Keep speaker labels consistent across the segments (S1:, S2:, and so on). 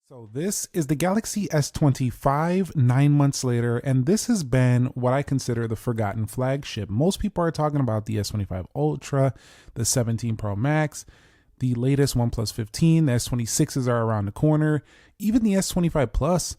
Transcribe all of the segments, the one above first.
S1: So this is the Galaxy S25 9 months later, and this has been what I consider the forgotten flagship. Most people are talking about the S25 Ultra, the 17 Pro Max, the latest OnePlus 15, the S26s are around the corner, even the S25 Plus,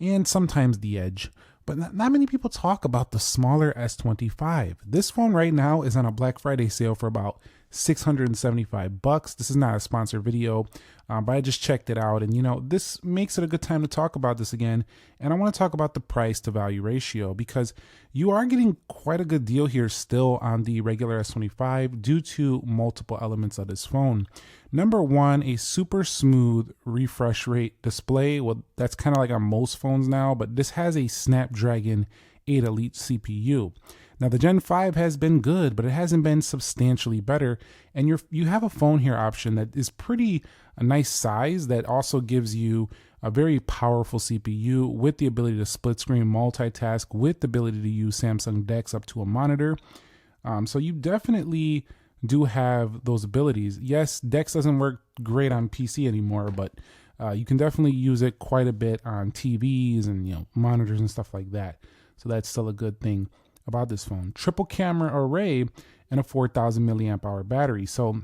S1: and sometimes the Edge. But not many people talk about the smaller S25. This phone right now is on a Black Friday sale for about $675. This is not a sponsored video, but I just checked it out, and this makes it a good time to talk about this again. And I want to talk about the price to value ratio, because you are getting quite a good deal here still on the regular S25 due to multiple elements of this phone. Number one, a super smooth refresh rate display. Well, that's kind of like on most phones now, but this has a Snapdragon 8 Elite CPU. Now, the Gen 5 has been good, but it hasn't been substantially better. And you have a phone here option that is pretty a nice size that also gives you a very powerful CPU with the ability to split screen multitask, with the ability to use Samsung DeX up to a monitor. So you definitely do have those abilities. Yes, DeX doesn't work great on PC anymore, but you can definitely use it quite a bit on TVs and monitors and stuff like that. So that's still a good thing about this phone. Triple camera array and a 4,000 milliamp hour battery. So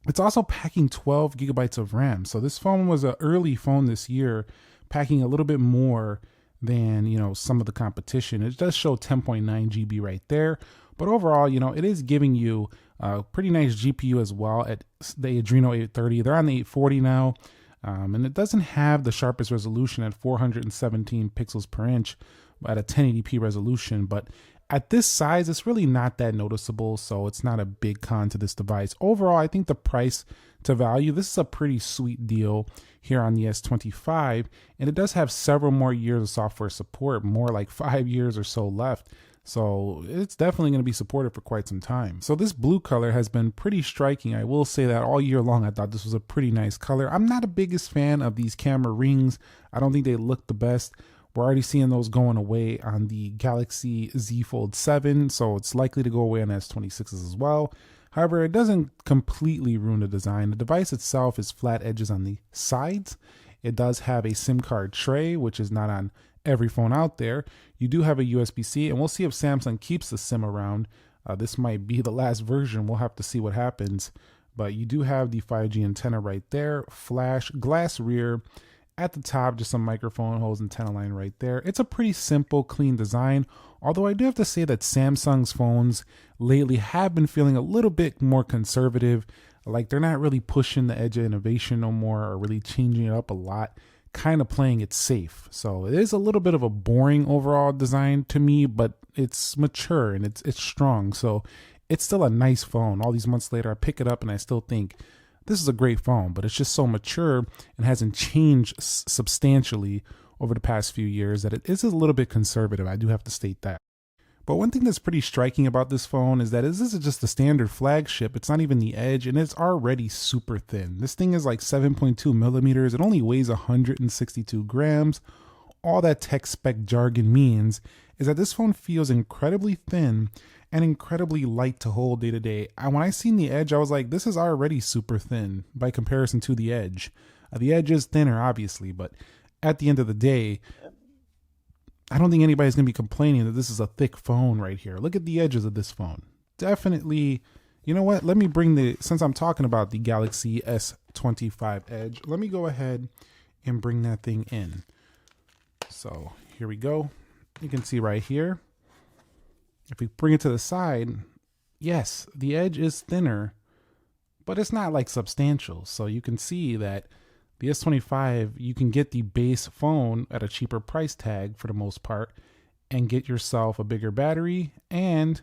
S1: it's also packing 12 gigabytes of RAM. So this phone was an early phone this year, packing a little bit more than some of the competition. It does show 10.9 GB right there, but overall, it is giving you a pretty nice GPU as well at the Adreno 830. They're on the 840 now, and it doesn't have the sharpest resolution at 417 pixels per inch at a 1080p resolution, but at this size, it's really not that noticeable, so it's not a big con to this device. Overall, I think the price to value, this is a pretty sweet deal here on the S25, and it does have several more years of software support, more like 5 years or so left. So it's definitely going to be supported for quite some time. So this blue color has been pretty striking. I will say that all year long, I thought this was a pretty nice color. I'm not the biggest fan of these camera rings. I don't think they look the best. We're already seeing those going away on the Galaxy Z Fold 7, so it's likely to go away on S26s as well. However, it doesn't completely ruin the design. The device itself is flat edges on the sides. It does have a SIM card tray, which is not on every phone out there. You do have a USB-C, and we'll see if Samsung keeps the SIM around. This might be the last version. We'll have to see what happens. But you do have the 5G antenna right there, flash, glass rear. At the top, just some microphone holes, antenna line right there. It's a pretty simple, clean design, although I do have to say that Samsung's phones lately have been feeling a little bit more conservative. Like they're not really pushing the edge of innovation no more or really changing it up a lot, kind of playing it safe. So it is a little bit of a boring overall design to me, but it's mature and it's strong. So it's still a nice phone. All these months later, I pick it up and I still think, this is a great phone, but it's just so mature and hasn't changed substantially over the past few years that it is a little bit conservative. I do have to state that. But one thing that's pretty striking about this phone is that this is just a standard flagship. It's not even the Edge, and it's already super thin. This thing is like 7.2 millimeters. It only weighs 162 grams. All that tech spec jargon means is that this phone feels incredibly thin and incredibly light to hold day to day. When I seen the Edge, I was like, this is already super thin by comparison to the Edge. The Edge is thinner, obviously, but at the end of the day, I don't think anybody's going to be complaining that this is a thick phone right here. Look at the edges of this phone. Definitely, you know what? Let me bring since I'm talking about the Galaxy S25 Edge, let me go ahead and bring that thing in. So here we go. You can see right here. If we bring it to the side, yes, the Edge is thinner, but it's not like substantial. So you can see that the S25, you can get the base phone at a cheaper price tag for the most part and get yourself a bigger battery and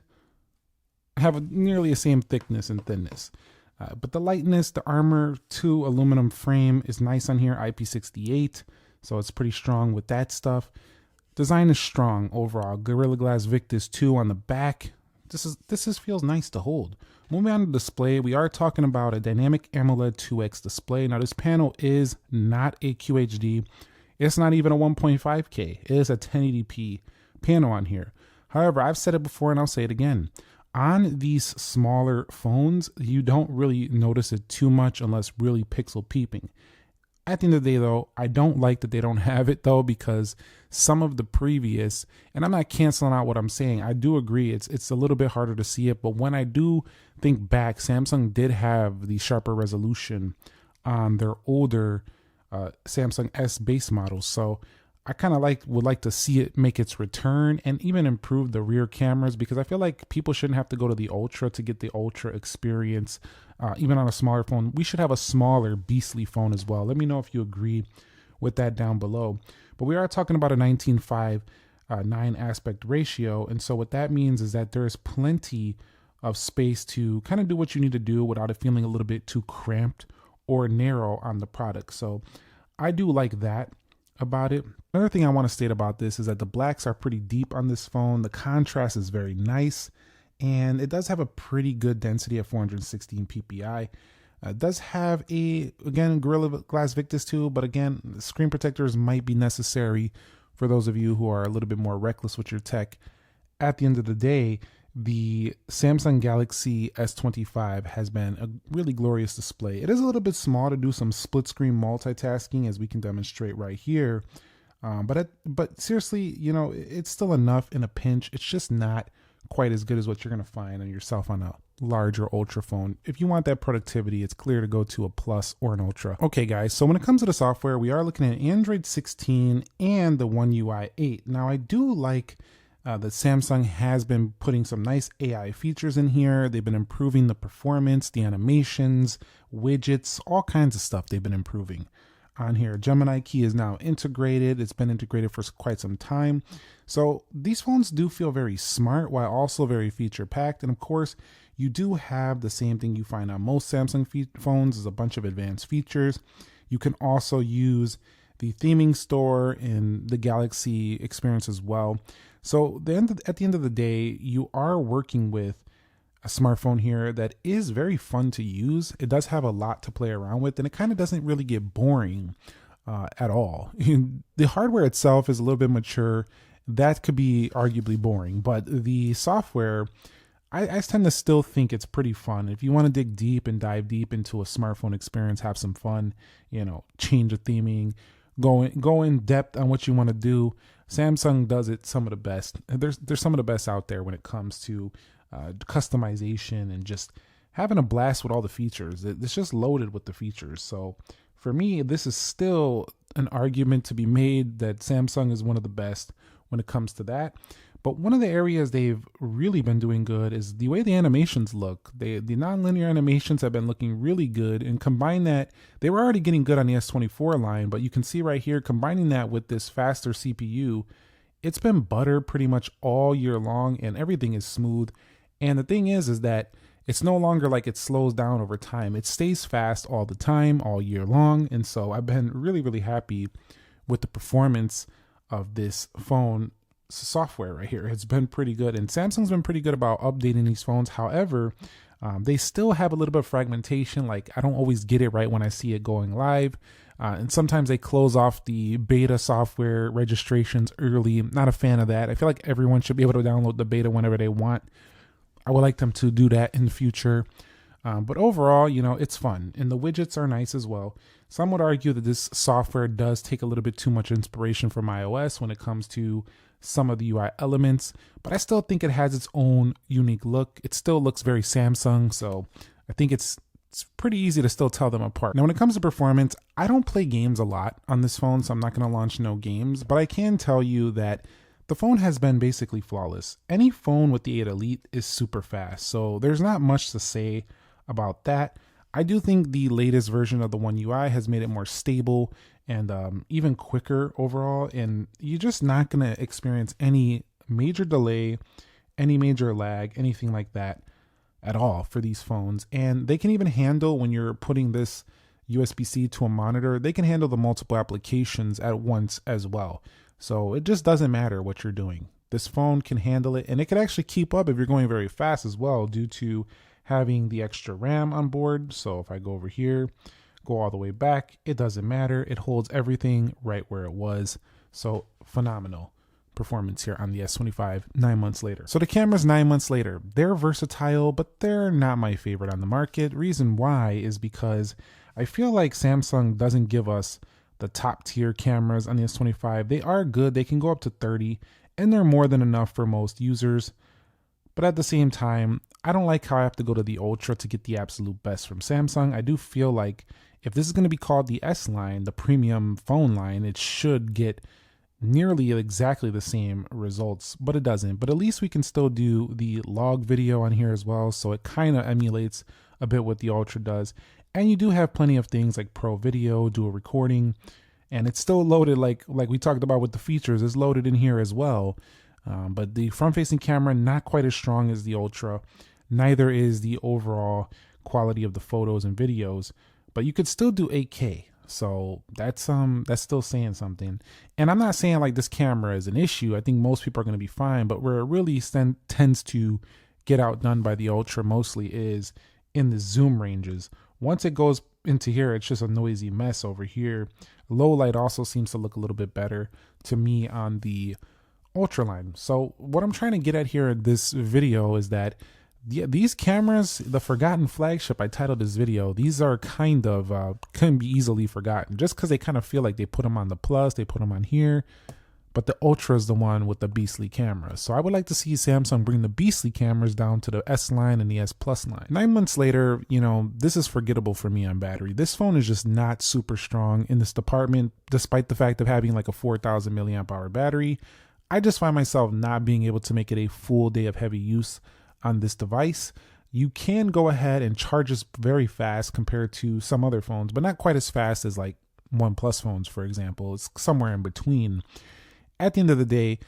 S1: have nearly the same thickness and thinness. But the lightness, the Armor 2 aluminum frame is nice on here, IP68, so it's pretty strong with that stuff. Design is strong overall. Gorilla Glass Victus 2 on the back. This feels nice to hold. Moving on to display, we are talking about a dynamic AMOLED 2X display. Now this panel is not a QHD. It's not even a 1.5K. It is a 1080p panel on here. However, I've said it before and I'll say it again. On these smaller phones, you don't really notice it too much unless really pixel peeping. At the end of the day, though, I don't like that they don't have it, though, because some of the previous, and I'm not canceling out what I'm saying. I do agree it's a little bit harder to see it, but when I do think back, Samsung did have the sharper resolution on their older Samsung S base models. So I kind of would like to see it make its return and even improve the rear cameras, because I feel like people shouldn't have to go to the Ultra to get the Ultra experience. Even on a smaller phone, we should have a smaller beastly phone as well. Let me know if you agree with that down below. But we are talking about a 19:5 9 aspect ratio, and so what that means is that there is plenty of space to kind of do what you need to do without it feeling a little bit too cramped or narrow on the product. So I do like that about it. Another thing I want to state about this is that the blacks are pretty deep on this phone. The contrast is very nice, and it does have a pretty good density at 416 ppi. It does have again, Gorilla Glass Victus too, but again, screen protectors might be necessary for those of you who are a little bit more reckless with your tech. At the end of the day, the Samsung Galaxy S25 has been a really glorious display. It is a little bit small to do some split screen multitasking, as we can demonstrate right here. But seriously, you know, it's still enough in a pinch. It's just not quite as good as what you're going to find on yourself on a larger Ultra phone. If you want that productivity, it's clear to go to a Plus or an Ultra. Okay guys, so when it comes to the software, we are looking at Android 16 and the One UI 8. Now I do like that Samsung has been putting some nice AI features in here. They've been improving the performance, the animations, widgets, all kinds of stuff they've been improving on here. Gemini key is now integrated. It's been integrated for quite some time. So these phones do feel very smart while also very feature packed. And of course, you do have the same thing you find on most Samsung phones, is a bunch of advanced features. You can also use the theming store in the Galaxy experience as well. So at the end of the day, you are working with a smartphone here that is very fun to use. It does have a lot to play around with, and it kind of doesn't really get boring at all. The hardware itself is a little bit mature. That could be arguably boring, but the software, I tend to still think it's pretty fun. If you want to dig deep and dive deep into a smartphone experience, have some fun, you know, change the theming, go in depth on what you want to do. Samsung does it some of the best. There's some of the best out there when it comes to customization and just having a blast with all the features. It's just loaded with the features. So for me, this is still an argument to be made that Samsung is one of the best when it comes to that. But one of the areas they've really been doing good is the way the animations look. The nonlinear animations have been looking really good, and combine that, they were already getting good on the S24 line, but you can see right here, combining that with this faster CPU, it's been butter pretty much all year long, and everything is smooth. And the thing is that it's no longer like it slows down over time. It stays fast all the time, all year long. And so I've been really, really happy with the performance of this phone software right here. It's been pretty good, and Samsung's been pretty good about updating these phones. However, they still have a little bit of fragmentation. Like, I don't always get it right when I see it going live, and sometimes they close off the beta software registrations early. I'm not a fan of that. I feel like everyone should be able to download the beta whenever they want. I would like them to do that in the future. But overall, you know, it's fun, and the widgets are nice as well. Some would argue that this software does take a little bit too much inspiration from iOS when it comes to some of the UI elements, but I still think it has its own unique look. It still looks very Samsung, so I think it's pretty easy to still tell them apart. Now, when it comes to performance, I don't play games a lot on this phone, so I'm not going to launch no games, but I can tell you that the phone has been basically flawless. Any phone with the 8 Elite is super fast, so there's not much to say about that. I do think the latest version of the One UI has made it more stable and even quicker overall, and you're just not going to experience any major delay, any major lag, anything like that at all for these phones. And they can even handle, when you're putting this USB-C to a monitor, they can handle the multiple applications at once as well. So it just doesn't matter what you're doing. This phone can handle it, and it can actually keep up if you're going very fast as well, due to having the extra RAM on board. So if I go over here, go all the way back, it doesn't matter. It holds everything right where it was. So phenomenal performance here on the S25 9 months later. So the cameras 9 months later, they're versatile, but they're not my favorite on the market. Reason why is because I feel like Samsung doesn't give us the top tier cameras on the S25. They are good, they can go up to 30, and they're more than enough for most users. But at the same time, I don't like how I have to go to the Ultra to get the absolute best from Samsung. I do feel like if this is going to be called the S line, the premium phone line, it should get nearly exactly the same results, but it doesn't. But at least we can still do the log video on here as well, so it kind of emulates a bit what the Ultra does. And you do have plenty of things like Pro Video, dual recording, and it's still loaded like we talked about with the features. It's loaded in here as well. But the front-facing camera, not quite as strong as the Ultra. Neither is the overall quality of the photos and videos, but you could still do 8K. So that's still saying something. And I'm not saying like this camera is an issue. I think most people are going to be fine, but where it really tends to get outdone by the Ultra mostly is in the zoom ranges. Once it goes into here, it's just a noisy mess over here. Low light also seems to look a little bit better to me on the Ultra line. So what I'm trying to get at here in this video is that these cameras, the Forgotten Flagship, I titled this video, these are kind of couldn't be easily forgotten just because they kind of feel like they put them on the Plus, they put them on here, but the Ultra is the one with the beastly camera. So I would like to see Samsung bring the beastly cameras down to the S line and the S Plus line. 9 months later, you know, this is forgettable for me on battery. This phone is just not super strong in this department, despite the fact of having like a 4,000 milliamp hour battery. I just find myself not being able to make it a full day of heavy use on this device. You can go ahead and charge this very fast compared to some other phones, but not quite as fast as like OnePlus phones, for example. It's somewhere in between. At the end of the day,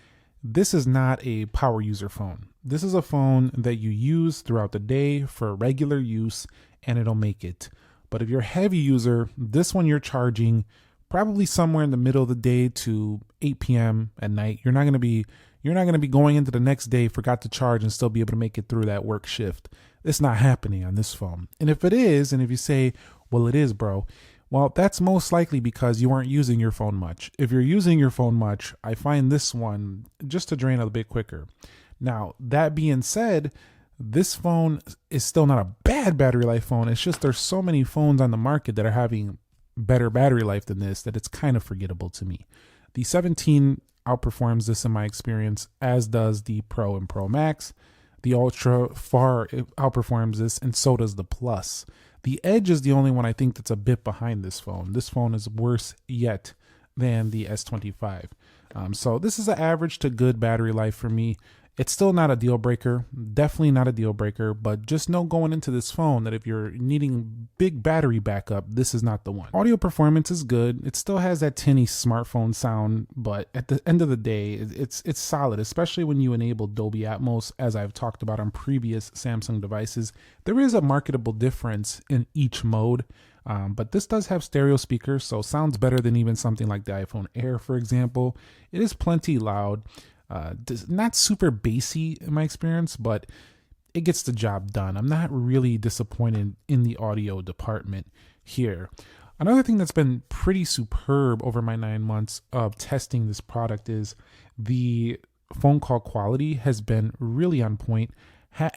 S1: this is not a power user phone. This is a phone that you use throughout the day for regular use, and it'll make it. But if you're a heavy user, this one you're charging probably somewhere in the middle of the day to 8 p.m. at night. You're not going to be going into the next day, forgot to charge, and still be able to make it through that work shift. It's not happening on this phone. And if it is, and if you say, well, it is, bro, well, that's most likely because you aren't using your phone much. If you're using your phone much, I find this one just to drain a bit quicker. Now, that being said, this phone is still not a bad battery life phone. It's just there's so many phones on the market that are having better battery life than this that it's kind of forgettable to me. The 17 outperforms this in my experience, as does the Pro and Pro Max. The Ultra far outperforms this, and so does the Plus. The Edge is the only one I think that's a bit behind this phone. This phone is worse yet than the S25. So this is an average to good battery life for me. It's still not a deal breaker, definitely not a deal breaker, but just know going into this phone that if you're needing big battery backup, this is not the one. Audio performance is good. It still has that tinny smartphone sound, but at the end of the day, it's solid, especially when you enable Dolby Atmos, as I've talked about on previous Samsung devices. There is a marketable difference in each mode, but this does have stereo speakers, so sounds better than even something like the iPhone Air, for example. It is plenty loud. Not super bassy in my experience, but it gets the job done. I'm not really disappointed in the audio department here. Another thing that's been pretty superb over my 9 months of testing this product is the phone call quality has been really on point,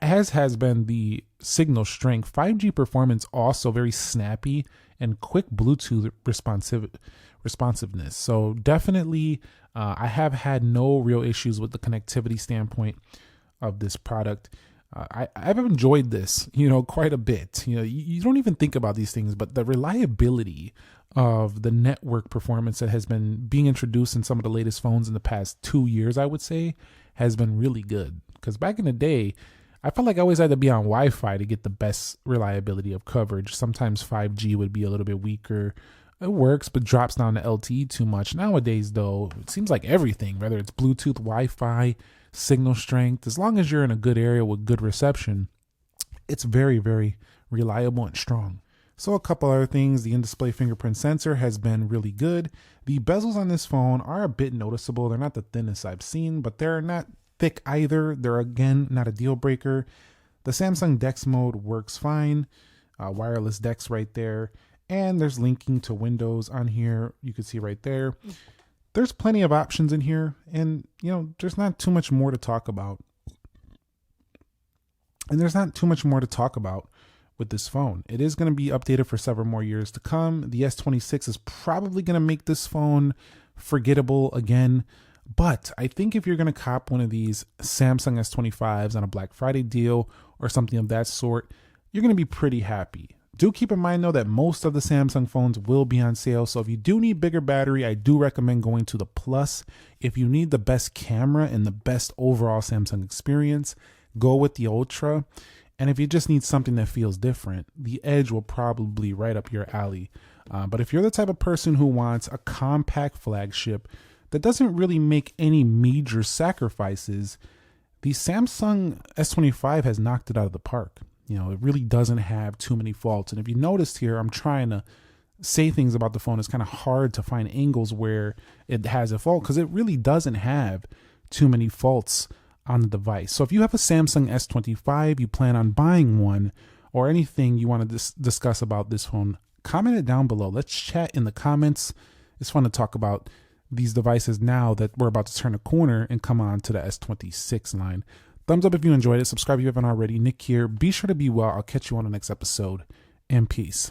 S1: as has been the signal strength. 5G performance also very snappy, and quick Bluetooth responsiveness. So definitely I have had no real issues with the connectivity standpoint of this product. I've enjoyed this, quite a bit. You don't even think about these things, but the reliability of the network performance that has been being introduced in some of the latest phones in the past 2 years, I would say, has been really good. Because back in the day, I felt like I always had to be on Wi-Fi to get the best reliability of coverage. Sometimes 5G would be a little bit weaker. It works, but drops down to LTE too much. Nowadays, though, it seems like everything, whether it's Bluetooth, Wi-Fi, signal strength, as long as you're in a good area with good reception, it's very, very reliable and strong. So a couple other things. The in-display fingerprint sensor has been really good. The bezels on this phone are a bit noticeable. They're not the thinnest I've seen, but they're not thick either. They're, again, not a deal breaker. The Samsung DeX mode works fine. Wireless DeX right there. And there's linking to Windows on here. You can see right there. There's plenty of options in here. And, there's not too much more to talk about. with this phone. It is going to be updated for several more years to come. The S26 is probably going to make this phone forgettable again. But I think if you're going to cop one of these Samsung S25s on a Black Friday deal or something of that sort, you're going to be pretty happy. Do keep in mind, though, that most of the Samsung phones will be on sale. So if you do need bigger battery, I do recommend going to the Plus. If you need the best camera and the best overall Samsung experience, go with the Ultra. And if you just need something that feels different, the Edge will probably right up your alley. But if you're the type of person who wants a compact flagship that doesn't really make any major sacrifices, the Samsung S25 has knocked it out of the park. You know, it really doesn't have too many faults. And if you noticed here, I'm trying to say things about the phone. It's kind of hard to find angles where it has a fault because it really doesn't have too many faults on the device. So if you have a Samsung S25, you plan on buying one, or anything you want to discuss about this phone, comment it down below. Let's chat in the comments. It's fun to talk about these devices now that we're about to turn a corner and come on to the S26 line. Thumbs up if you enjoyed it. Subscribe if you haven't already. Nick here. Be sure to be well. I'll catch you on the next episode. And peace.